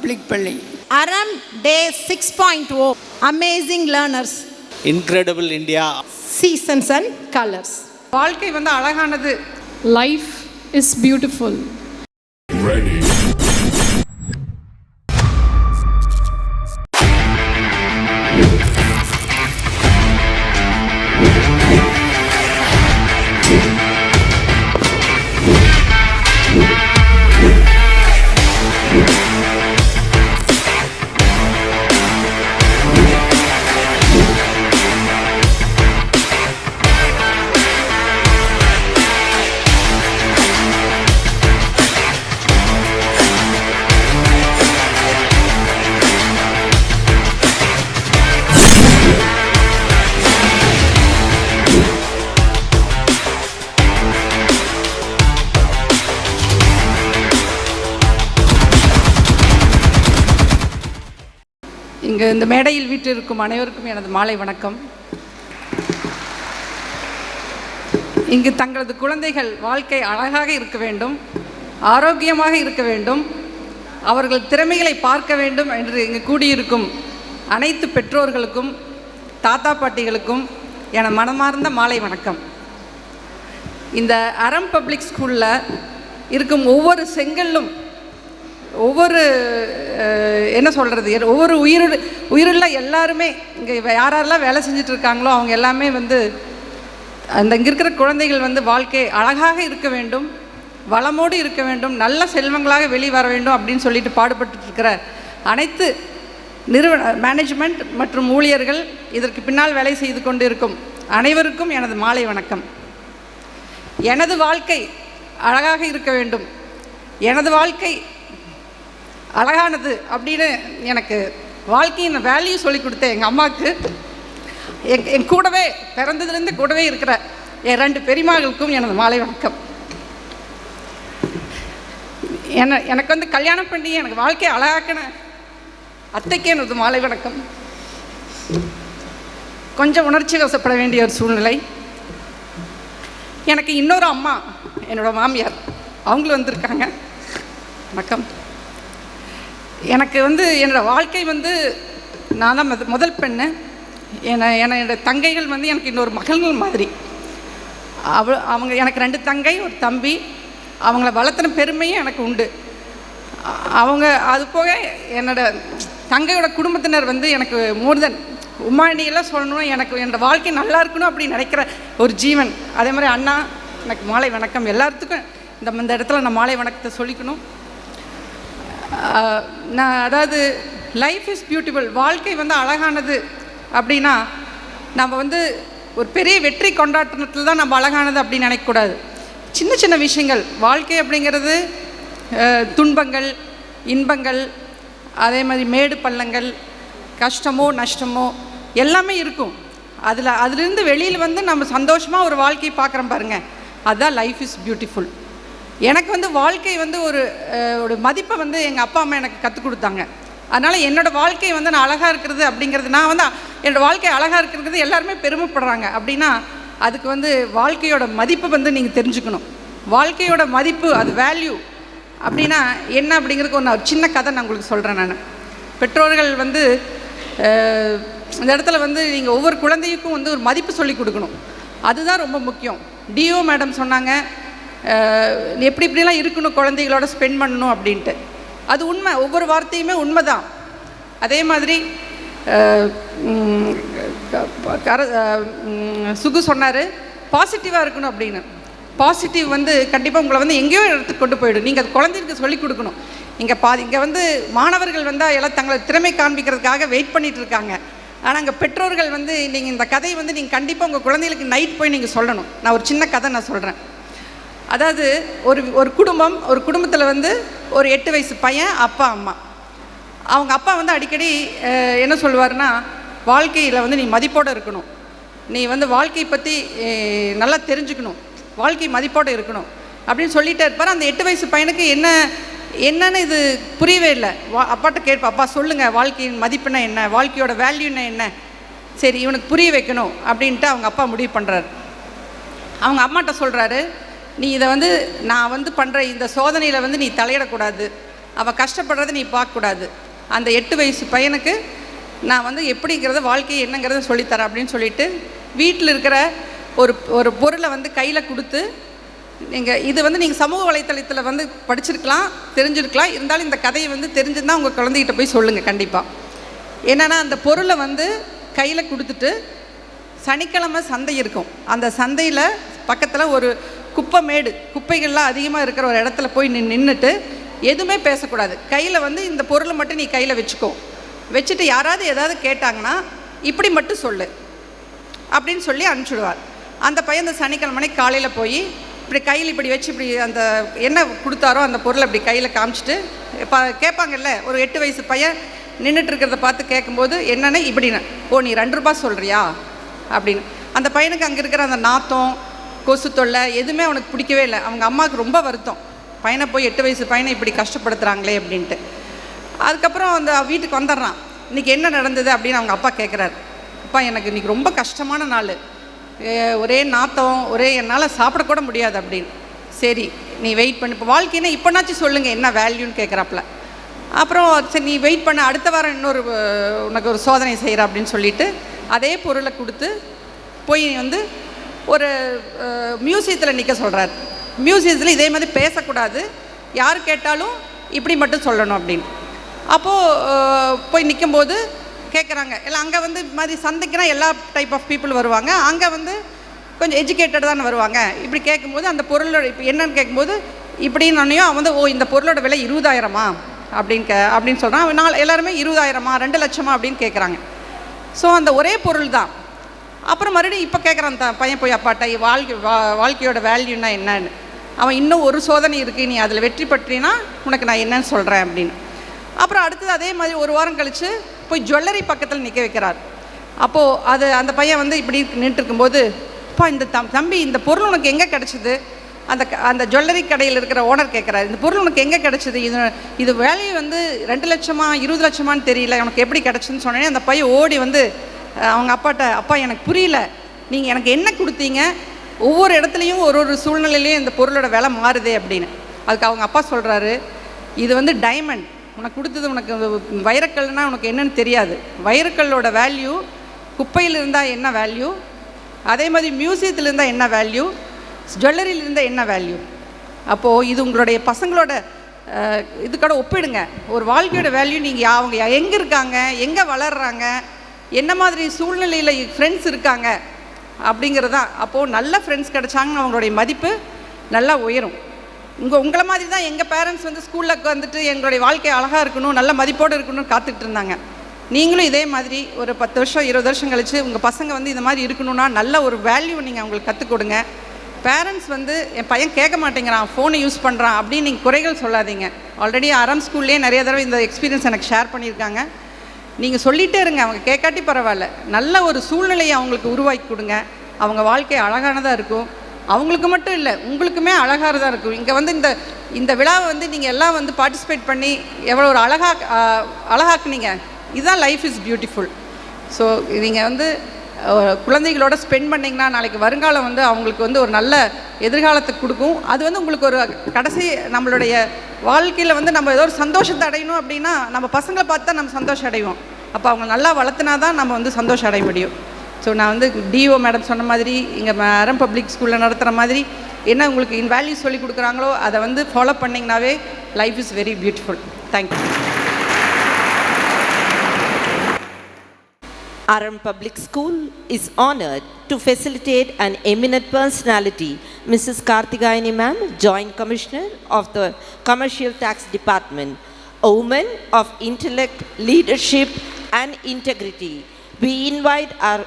Public பள்ளி. அறம் டே 6.0 amazing learners, incredible India, seasons and colours. வாழ்க்கை வந்து அழகானது. Life is beautiful. Ready. இங்கு இந்த மேடையில் வீற்றிருக்கும் அனைவருக்கும் எனது மாலை வணக்கம். இங்கு தங்களது குழந்தைகள் வாழ்க்கை அழகாக இருக்க வேண்டும், ஆரோக்கியமாக இருக்க வேண்டும், அவர்கள் திறமைகளை பார்க்க வேண்டும் என்று இங்கு கூடியிருக்கும் அனைத்து பெற்றோர்களுக்கும் தாத்தா பாட்டிகளுக்கும் எனது மனமார்ந்த மாலை வணக்கம். இந்த அறம் பப்ளிக் ஸ்கூலில் இருக்கும் ஒவ்வொரு செங்கல்லும், ஒவ்வொரு என்ன சொல்கிறது, ஒவ்வொரு உயிருள்ள எல்லாருமே இங்கே யாரெல்லாம் வேலை செஞ்சுட்டு இருக்காங்களோ அவங்க எல்லாமே வந்து அந்த இங்கே இருக்கிற குழந்தைகள் வந்து வாழ்க்கை அழகாக இருக்க வேண்டும், வளமோடு இருக்க வேண்டும், நல்ல செல்வங்களாக வெளிவர வேண்டும் அப்படின்னு சொல்லிட்டு பாடுபட்டு இருக்கிற அனைத்து மேனேஜ்மெண்ட் மற்றும் ஊழியர்கள், இதற்கு பின்னால் வேலை செய்து கொண்டு இருக்கும் அனைவருக்கும் எனது மாலை வணக்கம். எனது வாழ்க்கை அழகாக இருக்க வேண்டும், எனது வாழ்க்கை அழகானது அப்படின்னு எனக்கு வாழ்க்கையின் வேல்யூ சொல்லி கொடுத்த எங்கள் அம்மாவுக்கு, என் கூடவே பிறந்ததுலேருந்து கூடவே இருக்கிற என் 2 பெரியமகளுக்கும் எனது மாலை வணக்கம். எனக்கு வந்து கல்யாணம் பண்ணி எனக்கு வாழ்க்கையை அழகாக்கின அத்தைக்கு எனது மாலை வணக்கம். கொஞ்சம் உணர்ச்சி வசப்பட வேண்டிய ஒரு சூழ்நிலை. எனக்கு இன்னொரு அம்மா, என்னோடய மாமியார், அவங்களும் வந்திருக்காங்க. வணக்கம். எனக்கு வந்து என்னோடய வாழ்க்கை வந்து நான் தான் முதல் பெண்ணு. என்னோட தங்கைகள் வந்து எனக்கு இன்னொரு மகள்கள் மாதிரி. அவங்க எனக்கு 2 தங்கை, ஒரு தம்பி. அவங்கள வளர்த்துன பெருமையும் எனக்கு உண்டு. அவங்க அது போக என்னோட தங்கையோட குடும்பத்தினர் வந்து எனக்கு மோர் தென் உமாண்டியெல்லாம் சொல்லணும், எனக்கு என்னோடய வாழ்க்கை நல்லா இருக்கணும் அப்படின்னு நினைக்கிற ஒரு ஜீவன். அதே மாதிரி அண்ணா, எனக்கு மாலை வணக்கம். எல்லாத்துக்கும் இந்த இடத்துல நான் மாலை வணக்கத்தை சொல்லிக்கணும். நான் அதாவது லைஃப் இஸ் பியூட்டிஃபுல், வாழ்க்கை வந்து அழகானது அப்படின்னா நம்ம வந்து ஒரு பெரிய வெற்றி கொண்டாட்டத்தில் தான் நம்ம அழகானது அப்படின்னு நினைக்கக்கூடாது. சின்ன சின்ன விஷயங்கள், வாழ்க்கை அப்படிங்கிறது துன்பங்கள், இன்பங்கள், அதே மாதிரி மேடு பள்ளங்கள், கஷ்டமோ நஷ்டமோ எல்லாமே இருக்கும். அதிலிருந்து வெளியில் வந்து நம்ம சந்தோஷமாக ஒரு வாழ்க்கையை பார்க்குறோம் பாருங்கள், அதுதான் லைஃப் இஸ் பியூட்டிஃபுல். எனக்கு வந்து வாழ்க்கை வந்து ஒரு மதிப்பை வந்து எங்கள் அப்பா அம்மா எனக்கு கற்றுக் கொடுத்தாங்க. அதனால் என்னோடய வாழ்க்கை வந்து நான் அழகாக இருக்கிறது அப்படிங்கிறது, நான் வந்து என்னோடய வாழ்க்கை அழகாக இருக்கிறது எல்லாருமே பெருமைப்படுறாங்க அப்படின்னா அதுக்கு வந்து வாழ்க்கையோட மதிப்பை வந்து நீங்கள் தெரிஞ்சுக்கணும். வாழ்க்கையோட மதிப்பு, அது வேல்யூ அப்படின்னா என்ன அப்படிங்கிறதுக்கு ஒரு சின்ன கதை நான் உங்களுக்கு சொல்கிறேன். நான் பெற்றோர்கள் வந்து இந்த இடத்துல வந்து நீங்கள் ஒவ்வொரு குழந்தைக்கும் வந்து ஒரு மதிப்பு சொல்லி கொடுக்கணும். அதுதான் ரொம்ப முக்கியம். டிஓ மேடம் சொன்னாங்க, எப்படி இப்படிலாம் இருக்கணும், குழந்தைகளோட ஸ்பெண்ட் பண்ணணும் அப்படின்ட்டு. அது உண்மை, ஒவ்வொரு வார்த்தையுமே உண்மை தான். அதே மாதிரி சுகு சொன்னார் பாசிட்டிவாக இருக்கணும் அப்படின்னு. பாசிட்டிவ் வந்து கண்டிப்பாக உங்களை வந்து எங்கேயோ இடத்துக்கு கொண்டு போயிடும். நீங்கள் அது குழந்தைக்கு சொல்லிக் கொடுக்கணும். இங்கே வந்து மாணவர்கள் வந்தால் எல்லாம் தங்களை திறமை காண்பிக்கிறதுக்காக வெயிட் பண்ணிகிட்டு இருக்காங்க. ஆனால் அங்கே பெற்றோர்கள் வந்து நீங்கள் இந்த கதையை வந்து நீங்கள் கண்டிப்பாக உங்கள் குழந்தைகளுக்கு நைட் போய் நீங்கள் சொல்லணும். நான் ஒரு சின்ன கதை நான் சொல்கிறேன். அதாவது ஒரு குடும்பத்தில் வந்து ஒரு 8 வயசு பையன், அப்பா அம்மா. அவங்க அப்பா வந்து அடிக்கடி என்ன சொல்லுவார்னா, வாழ்க்கையில் வந்து நீ மதிப்போடு இருக்கணும், நீ வந்து வாழ்க்கையை பற்றி நல்லா தெரிஞ்சுக்கணும், வாழ்க்கை மதிப்போடு இருக்கணும் அப்படின்னு சொல்லிகிட்டே இருப்பார். அந்த 8 வயசு பையனுக்கு என்னன்னு இது புரியவே இல்லை. அப்பாட்ட கேட்பா, அப்பா சொல்லுங்கள் வாழ்க்கையின் மதிப்புனா என்ன, வாழ்க்கையோட வேல்யூன்னா என்ன, சரி இவனுக்கு புரிய வைக்கணும் அப்படின்ட்டு அவங்க அப்பா முடிவு பண்ணுறாரு. அவங்க அம்மாட்ட சொல்கிறாரு, நீ இதை வந்து நான் வந்து பண்ணுற இந்த சோதனையில் வந்து நீ தலையிடக்கூடாது, அவன் கஷ்டப்படுறதை நீ பார்க்கக்கூடாது. அந்த 8 வயசு பையனுக்கு நான் வந்து எப்படிங்கிறத வாழ்க்கை என்னங்கிறத சொல்லித்தரேன் அப்படின்னு சொல்லிட்டு வீட்டில் இருக்கிற ஒரு பொருளை வந்து கையில் கொடுத்து, இது வந்து நீங்கள் சமூக வலைத்தளத்தில் வந்து படிச்சிருக்கலாம், தெரிஞ்சிருக்கலாம், இருந்தாலும் இந்த கதையை வந்து தெரிஞ்சுருந்தால் உங்கள் குழந்தைகிட்ட போய் சொல்லுங்கள் கண்டிப்பாக. என்னென்னா அந்த பொருளை வந்து கையில் கொடுத்துட்டு, சனிக்கிழமை சந்தை இருக்கும், அந்த சந்தையில் பக்கத்தில் ஒரு குப்பைகள்லாம் அதிகமாக இருக்கிற ஒரு இடத்துல போய் நின்றுட்டு எதுவுமே பேசக்கூடாது. கையில் வந்து இந்த பொருளை மட்டும் நீ கையில் வச்சுட்டு யாராவது ஏதாவது கேட்டாங்கன்னா இப்படி மட்டும் சொல்லு அப்படின்னு சொல்லி அனுப்பிச்சுடுவார். அந்த பையன் இந்த சனிக்கிழமை காலையில் போய் இப்படி கையில் இப்படி வச்சு இப்படி அந்த என்ன கொடுத்தாரோ அந்த பொருளை இப்படி கையில் காமிச்சிட்டு கேட்பாங்கல்ல, ஒரு 8 வயசு பையன் நின்றுட்டு இருக்கிறத பார்த்து கேட்கும்போது என்னென்ன இப்படின்னு, ஓ நீ 2 ரூபா சொல்கிறியா அப்படின்னு. அந்த பையனுக்கு அங்கே இருக்கிற அந்த நாத்தம், கொசு தொல்லை எதுவுமே அவனுக்கு பிடிக்கவே இல்லை. அவங்க அம்மாவுக்கு ரொம்ப வருத்தம், பையனை போய் 8 வயசு பையனை இப்படி கஷ்டப்படுத்துகிறாங்களே அப்படின்ட்டு. அதுக்கப்புறம் அந்த வீட்டுக்கு வந்துடுறான். இன்றைக்கி என்ன நடந்தது அப்படின்னு அவங்க அப்பா கேட்குறாரு. அப்பா எனக்கு இன்றைக்கி ரொம்ப கஷ்டமான நாள், ஒரே நாத்தம், என்னால் சாப்பிடக்கூட முடியாது அப்படின்னு. சரி நீ வெயிட் பண்ணு, இப்போ வாழ்க்கைன்னா இப்போனாச்சும் சொல்லுங்கள் என்ன வேல்யூன்னு கேட்குறாப்புல. அப்புறம் சரி நீ வெயிட் பண்ண, அடுத்த வாரம் உனக்கு ஒரு சோதனை செய்கிற அப்படின்னு சொல்லிட்டு அதே பொருளை கொடுத்து போய் வந்து ஒரு மியூசியத்தில் நிற்க சொல்கிறார். மியூசியத்தில் இதே மாதிரி பேசக்கூடாது, யார் கேட்டாலும் இப்படி மட்டும் சொல்லணும் அப்படின்னு. அப்போது போய் நிற்கும்போது கேட்குறாங்க எல்லாம். அங்கே வந்து இது மாதிரி சந்தைக்குனா எல்லா டைப் ஆஃப் பீப்புள் வருவாங்க, அங்கே வந்து கொஞ்சம் எஜுகேட்டட் தானே வருவாங்க. இப்படி கேட்கும்போது அந்த பொருளோட இப்போ என்னென்னு கேட்கும்போது இப்படின்னு அவன் வந்து, ஓ இந்த பொருளோட விலை 20,000 அப்படின்னு சொல்கிறான். அவன் எல்லாருமே 20,000 2 லட்சமா அப்படின்னு கேட்குறாங்க. ஸோ அந்த ஒரே பொருள் தான். அப்புறம் மறுபடியும் இப்போ கேட்குறான் பையன் போய் அப்பாட்ட, வாழ்க்கையோட வேல்யூன்னா என்னன்னு. அவன் இன்னும் ஒரு சோதனை இருக்குது, நீ அதில் வெற்றி பெற்றினா உனக்கு நான் என்னன்னு சொல்கிறேன் அப்படின்னு. அப்புறம் அடுத்தது அதே மாதிரி ஒரு வாரம் கழித்து போய் ஜுவல்லரி பக்கத்தில் நிற்க வைக்கிறார். அப்போது அந்த பையன் வந்து இப்படி நின்றுருக்கும்போது, அப்பா இந்த தம்பி இந்த பொருள் உனக்கு எங்கே கிடச்சிது? அந்த ஜுவல்லரி கடையில் இருக்கிற ஓனர் கேட்குறாரு, இந்த பொருள் உனக்கு எங்கே கிடச்சிது? இது வேல்யூ வந்து 2 லட்சமா 20 லட்சமான்னு தெரியல, உனக்கு எப்படி கிடச்சின்னு சொன்னேனே அந்த பையன் ஓடி வந்து அவங்க அப்பாட்ட, அப்பா எனக்கு புரியல, நீங்கள் எனக்கு என்ன கொடுத்தீங்க? ஒவ்வொரு இடத்துலையும் ஒரு சூழ்நிலையிலையும் இந்த பொருளோட விலை மாறுதே அப்படின்னு. அதுக்கு அவங்க அப்பா சொல்கிறாரு, இது வந்து டைமண்ட், உனக்கு கொடுத்தது உனக்கு வைரக்கல்னால் உனக்கு என்னன்னு தெரியாது. வைரக்கல்லோட வேல்யூ குப்பையில் இருந்தால் என்ன வேல்யூ, அதே மாதிரி மியூசியத்தில் இருந்தால் என்ன வேல்யூ, ஜுவல்லரியில் இருந்தால் என்ன வேல்யூ. அப்போது இது உங்களுடைய பசங்களோட இதுக்கூட ஒப்பிடுங்க. ஒரு வாழ்க்கையோட வேல்யூ நீங்கள் அவங்க எங்கே இருக்காங்க, எங்கே வளர்கிறாங்க, என்ன மாதிரி சூழ்நிலையில் ஃப்ரெண்ட்ஸ் இருக்காங்க அப்படிங்கிறதான். அப்போது நல்ல ஃப்ரெண்ட்ஸ் கிடைச்சாங்கன்னு அவங்களுடைய மதிப்பு நல்லா உயரும். உங்களை மாதிரி தான் எங்கள் பேரண்ட்ஸ் வந்து ஸ்கூலில் வந்துட்டு எங்களுடைய வாழ்க்கை அழகாக இருக்கணும், நல்ல மதிப்போடு இருக்கணும்னு காத்துக்கிட்டு இருந்தாங்க. நீங்களும் இதே மாதிரி ஒரு 10 வருஷம் 20 வருஷம் கழித்து உங்கள் பசங்க வந்து இந்த மாதிரி இருக்கணும்னா நல்ல ஒரு வேல்யூ நீங்கள் அவங்களுக்கு கற்றுக் கொடுங்க. பேரண்ட்ஸ் வந்து என் பையன் கேட்க மாட்டேங்கிறான், ஃபோனை யூஸ் பண்ணுறான் அப்படின்னு நீங்கள் குறைகள் சொல்லாதீங்க. ஆல்ரெடி அறம் ஸ்கூல்லேயே நிறைய தடவை இந்த எக்ஸ்பீரியன்ஸ் எனக்கு ஷேர் பண்ணியிருக்காங்க. நீங்கள் சொல்லிகிட்டே இருங்க, அவங்க கேட்காட்டி பரவாயில்ல, நல்ல ஒரு சூழ்நிலையை அவங்களுக்கு உருவாக்கி கொடுங்க. அவங்க வாழ்க்கை அழகானதாக இருக்கும், அவங்களுக்கு மட்டும் இல்லை உங்களுக்குமே அழகானதாக இருக்கும். இங்கே வந்து இந்த விழாவை வந்து நீங்கள் எல்லாம் வந்து பார்ட்டிசிபேட் பண்ணி எவ்வளோ ஒரு அழகாக்குனீங்க. இதுதான் லைஃப் இஸ் பியூட்டிஃபுல். ஸோ நீங்கள் வந்து குழந்தைகளோட ஸ்பெண்ட் பண்ணிங்கன்னா நாளைக்கு வருங்காலம் வந்து அவங்களுக்கு வந்து ஒரு நல்ல எதிர்காலத்தை கொடுக்கும். அது வந்து உங்களுக்கு ஒரு கடைசி நம்மளுடைய வாழ்க்கையில் வந்து நம்ம ஏதோ ஒரு சந்தோஷத்தை அடையணும் அப்படின்னா நம்ம பசங்களை பார்த்து தான் நம்ம சந்தோஷம் அடைவோம். அப்போ அவங்க நல்லா வளர்த்துனா தான் நம்ம வந்து சந்தோஷம் அடைய முடியும். ஸோ நான் வந்து டிஓ மேடம் சொன்ன மாதிரி இங்கே அறம் பப்ளிக் ஸ்கூலில் நடத்துகிற மாதிரி என்ன உங்களுக்கு இன் வேல்யூ சொல்லி கொடுக்குறாங்களோ அதை வந்து ஃபாலோ பண்ணிங்கனாவே life is very beautiful. Thank you. Aram Public School is honored to facilitate an eminent personality, Mrs. Karthikayani Ma'am, Joint Commissioner of the Commercial Tax Department, a woman of intellect, leadership and integrity. We invite our